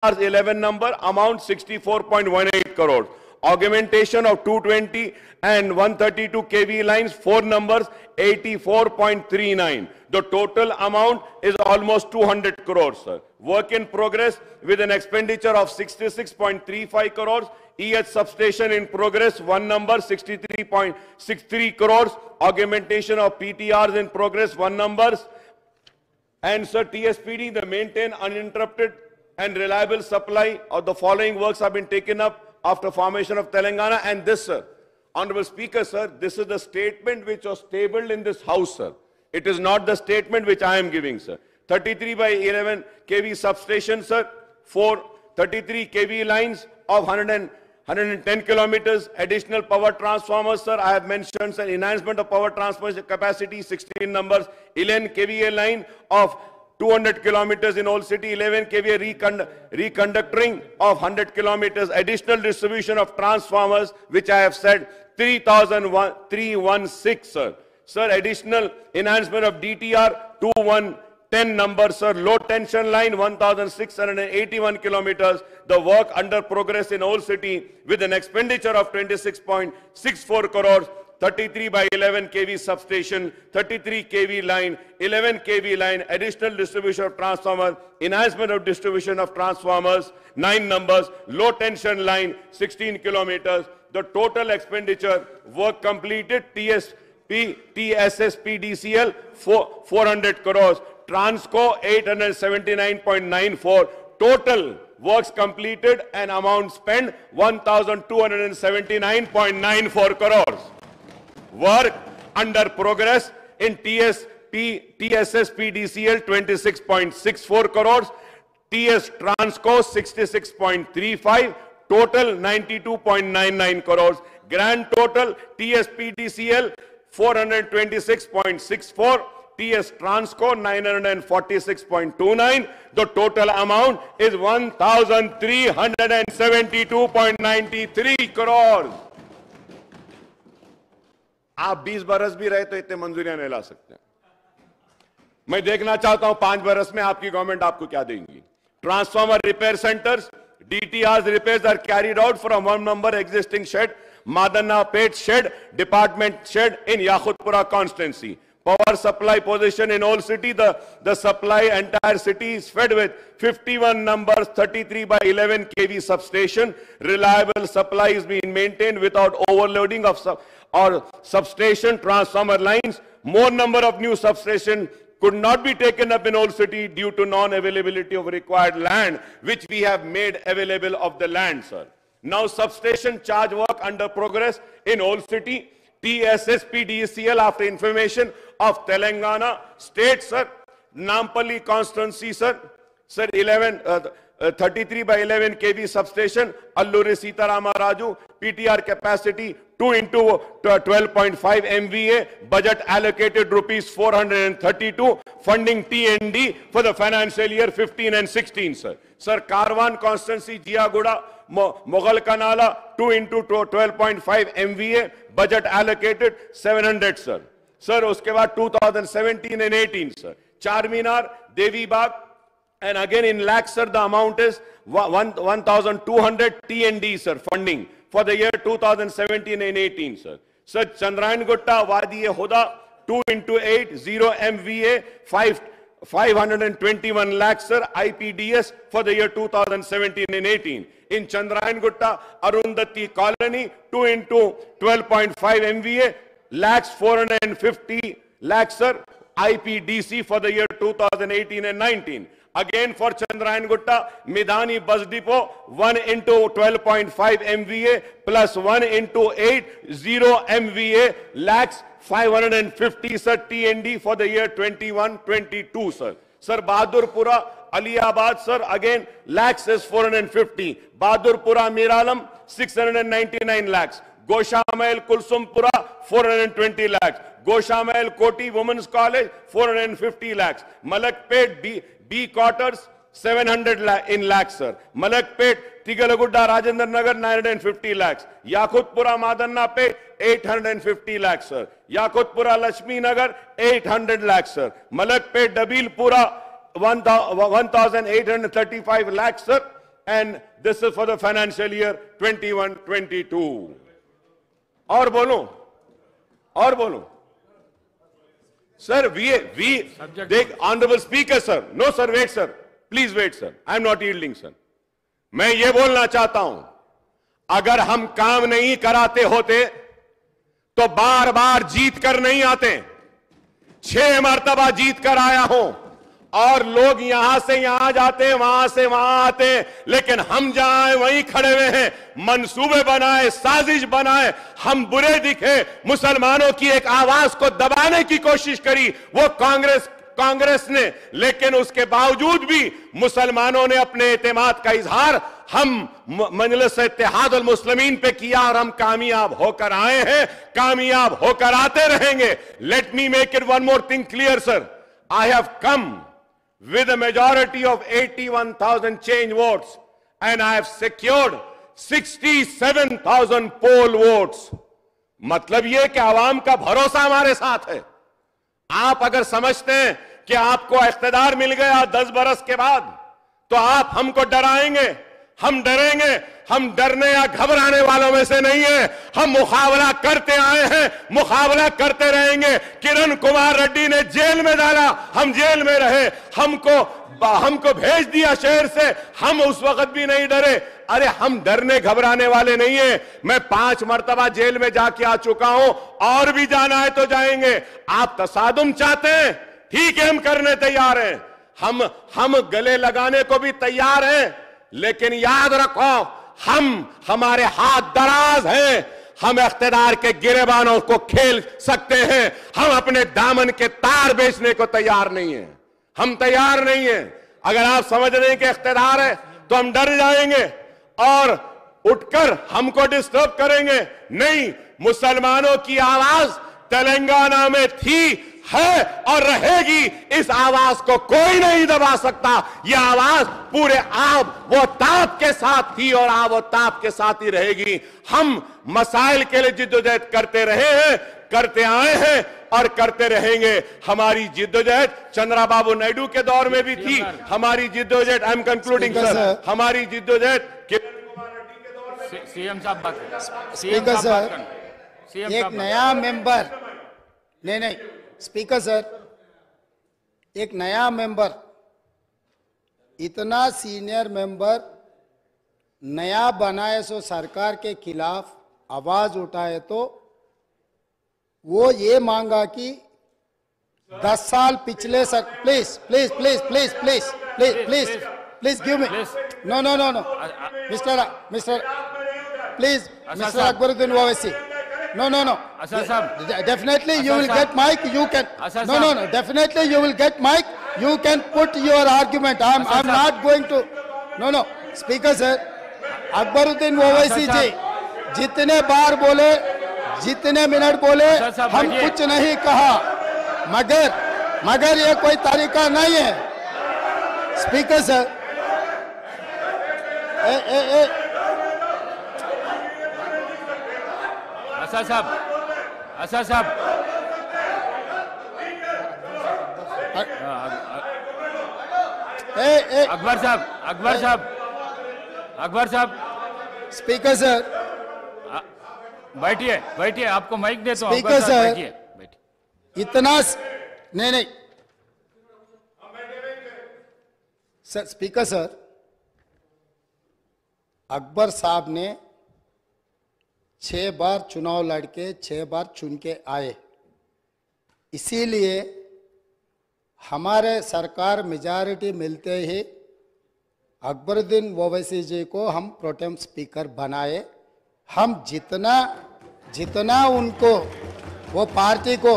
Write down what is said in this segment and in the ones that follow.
11 number, amount 64.18 crores. Augmentation of 220 and 132 kV lines, 4 numbers, 84.39. The total amount is almost 200 crores, sir. Work in progress with an expenditure of 66.35 crores. EH substation in progress, 1 number, 63.63 crores. Augmentation of PTRs in progress, 1 numbers. And sir, TSPD, the maintain uninterrupted and reliable supply of the following works have been taken up after formation of Telangana. And this, sir, Honorable Speaker, sir, this is the statement which was tabled in this House, sir. It is not the statement which I am giving, sir. 33 by 11 kV substation, sir. 33 kV lines of 110 kilometers. Additional power transformers, sir. I have mentioned, sir, enhancement of power transmission capacity, 16 numbers. 11 kVA line of 200 kilometers in Old City, 11 kVA reconductoring of 100 kilometers, additional distribution of transformers, which I have said 316, sir. Sir, additional enhancement of DTR 2110 number, sir. Low tension line 1,681 kilometers. The work under progress in Old City with an expenditure of 26.64 crores. 33 by 11 kV substation, 33 kV line, 11 kV line, additional distribution of transformers, enhancement of distribution of transformers, 9 numbers, low tension line, 16 kilometers. The total expenditure, work completed, TSSPDCL, 400 crores, Transco, 879.94, total works completed and amount spent, 1,279.94 crores. Work under progress in TSSPDCL 26.64 crores, TS Transco 66.35, total 92.99 crores. Grand total TSPDCL 426.64, TS Transco 946.29. The total amount is 1,372.93 crores. आप 20 बरस भी रहे तो इतने मंजूरियां नहीं ला सकते। मैं देखना चाहता हूं 5 बरस में आपकी गवर्नमेंट आपको क्या देंगी। Transformer repair centres, DTRs repairs are carried out from 1 number existing shed, Madanna Pet shed, department shed in Yakutpura constituency. Power supply position in Old City, the supply entire city is fed with 51 numbers, 33 by 11 kV substation. Reliable supply is being maintained without overloading of substation transformer lines. More number of new substations could not be taken up in Old City due to non-availability of required land, which we have made available of the land, sir. Now substation charge work under progress in Old City. TSSPDCL after information of Telangana state, sir. Nampally constituency, sir. Sir, 33 by 11 kV substation, Alluri Sitarama Raju, PTR capacity 2 into 12.5 MVA, budget allocated rupees 432, funding TND for the financial year 15 and 16, sir. Sir, Karwan constituency, Jiaguda, Mughal Kanala, 2 into 12.5 MVA, budget allocated 700, sir. Sir, uske baad 2017 and 18, sir. Charminar, Devi Bagh, and again in lakhs, sir, the amount is 1,200 TND, sir, funding for the year 2017 and 18, sir. Sir, Chandrayan Gutta, Wadi Huda, 2 into 8, 0 MVA, 521 lakhs, sir, IPDS for the year 2017 and 18. In Chandrayan Gutta, Arundhati Colony, 2 into 12.5 MVA, lakhs 450 lakhs, sir, IPDC for the year 2018 and 19. Again for Chandrayan Gutta, Midhani Bus Depot, 1 into 12.5 MVA plus 1 into 8, 0 MVA, lakhs 550, sir, TND for the year 21-22, sir. Sir, Bahadurpura, Aliabad, sir, again, lakhs is 450. Bahadurpura, Miralam, 699 lakhs. Goshamayal, Kulsumpura, 420 lakhs. Goshamayal, Koti Women's College, 450 lakhs. Malakpet, B quarters, 700 in lakhs, sir. Malakpet, Tigalagudda, Rajendra Nagar, 950 lakhs. Yakutpura, Madanna Pet, 850 lakhs, sir. Yakutpura, Lakshmi Nagar, 800 lakhs, sir. Malakpet, Dabilpura, 1,835 lakhs, sir. and this is for the financial year 21-22. और बोलो sir, we देख honorable speaker sir, no sir, wait sir, please wait sir, I am not yielding sir. मैं ये बोलना चाहता हूं, अगर हम काम नहीं कराते होते तो बार बार जीत कर नहीं आते। 6 मर्तबा जीत कर आया हूं और लोग यहां से यहां जाते, वहां से वहां आते, लेकिन हम जहां हैं वहीं खड़े हुए हैं। मंसूबे बनाए, साजिश बनाए, हम बुरे दिखे, मुसलमानों की एक आवाज को दबाने की कोशिश करी वो कांग्रेस ने, लेकिन उसके बावजूद भी मुसलमानों ने अपने एतमाद का इजहार हम मजलिस इत्तेहाद अल मुस्लिमीन पे किया और हम कामयाब होकर आए हैं, कामयाब होकर आते रहेंगे। Let me make it one more thing clear sir, I have come with a majority of 81,000 change votes and I have secured 67,000 poll votes। मतलब यह कि आवाम का भरोसा हमारे साथ है। आप अगर समझते हैं कि आपको इख्तिदार मिल गया 10 बरस के बाद तो आप हमको डराएंगे, हम डरेंगे। हम डरने या घबराने वालों में से नहीं है, हम मुकाबला करते आए हैं, मुकाबला करते रहेंगे। किरण कुमार रेड्डी ने जेल में डाला, हम जेल में रहे, हमको भेज दिया शहर से, हम उस वक्त भी नहीं डरे। अरे हम डरने घबराने वाले नहीं है। मैं 5 मर्तबा जेल में जाके आ चुका हूं, और भी जाना है तो जाएंगे। आप तसादुम चाहते हैं, ठीक है, हम करने तैयार हैं, हम गले लगाने को भी तैयार हैं, लेकिन याद रखो हमारे हाथ दराज हैं, हम इख्तिदार के गिरेबानों को खेल सकते हैं, हम अपने दामन के तार बेचने को तैयार नहीं हैं, हम तैयार नहीं हैं। अगर आप समझ रहे हैं कि इख्तिदार है तो हम डर जाएंगे और उठकर हमको डिस्टर्ब करेंगे, नहीं। मुसलमानों की आवाज तेलंगाना में थी, है और रहेगी। इस आवाज को कोई नहीं दबा सकता। यह आवाज पूरे आब वो ताप के साथ थी और आब वो ताप के साथ ही रहेगी। हम मसाइल के लिए जिद्दोजहद करते रहे हैं, करते आए हैं और करते रहेंगे। हमारी जिद्दोजहद चंद्रबाबू नायडू के दौर में भी थी, हमारी जिद्दोजहद, आई एम कंक्लूडिंग सर, हमारी जिद्दोजहद किरण कुमार रेड्डी के दौर में। सीएम साहब बात, स्पीकर सर, एक नया मेंबर, नहीं स्पीकर सर, एक नया मेंबर, इतना सीनियर मेंबर नया बनाए सो सरकार के खिलाफ आवाज उठाए तो वो ये मांगा कि 10 साल पिछले sir, please give me, no mister please, mister Akbaruddin Owaisi, no definitely you will get mic, you can, no definitely you will get mic, you can put your argument. I'm not going to, no speaker sir, Akbaruddin Owaisi ji जितने बार बोले, जितने minute बोले, हम कुछ नहीं कहा, मगर ये कोई तरीका नहीं है। स्पीकर सर, असद साहब, अकबर साहब, स्पीकर सर, बैठिए, आपको माइक देता हूं। स्पीकर सर, बैठिए। इतना नहीं सर, स्पीकर सर, अकबर साहब ने 6 बार चुनाव लड़के 6 बार चुन के आए, इसीलिए हमारे सरकार मेजॉरिटी मिलते ही अकबरुद्दीन ओवैसी जी को हम प्रोटेम स्पीकर बनाए। हम जितना उनको, वो पार्टी को,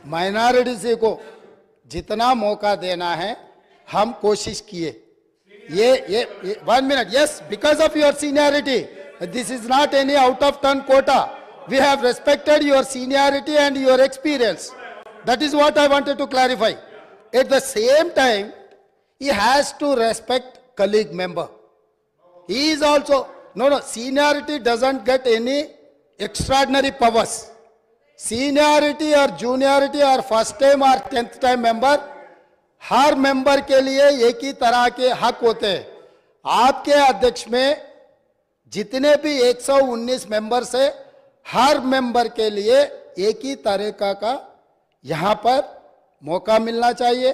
माइनॉरिटी को जितना मौका देना है हम कोशिश किए। ये 1 minute, yes, because of your seniority, this is not any out of turn quota, we have respected your seniority and your experience, that is what I wanted to clarify. At the same time, he has to respect colleague member, he is also, no, seniority doesn't get any extraordinary powers, seniority or juniority or first time or 10th time member, her member के लिए एक ही तरह के हक होते हैं। आपके अध्यक्ष में जितने भी 119 मेंबर्स है, हर मेंबर के लिए एक ही तरीका का यहां पर मौका मिलना चाहिए,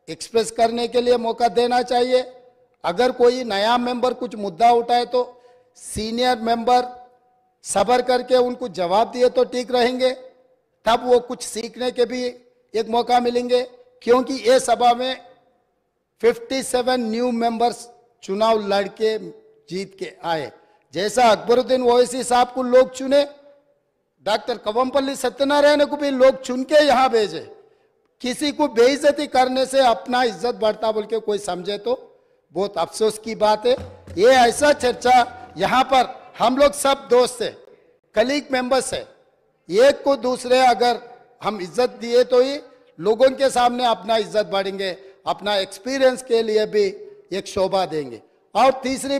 एक्सप्रेस करने के लिए मौका देना चाहिए। अगर कोई नया मेंबर कुछ मुद्दा उठाए तो सीनियर मेंबर सबर करके उनको जवाब दिए तो ठीक रहेंगे, तब वो कुछ सीखने के भी एक मौका मिलेंगे। क्योंकि ये सभा में 57 न्यू मेंबर्स चुनाव लड़के जीत के आए। जैसा अकबरुद्दीन ओवैसी साहब को लोग चुने, डॉक्टर कवंपल्ली सत्यनारायण को भी लोग चुन के यहां भेजे। किसी को बेइज्जती करने से अपना इज्जत बढ़ता बोल के कोई समझे तो बहुत अफसोस की बात है। ये ऐसा चर्चा यहां पर हम लोग सब दोस्त है, कलीग मेंबर्स है, एक को दूसरे अगर हम इज्जत दिए तो ही लोगों के सामने अपना इज्जत बढ़ेंगे, अपना एक्सपीरियंस के लिए भी एक शोभा देंगे। और तीसरी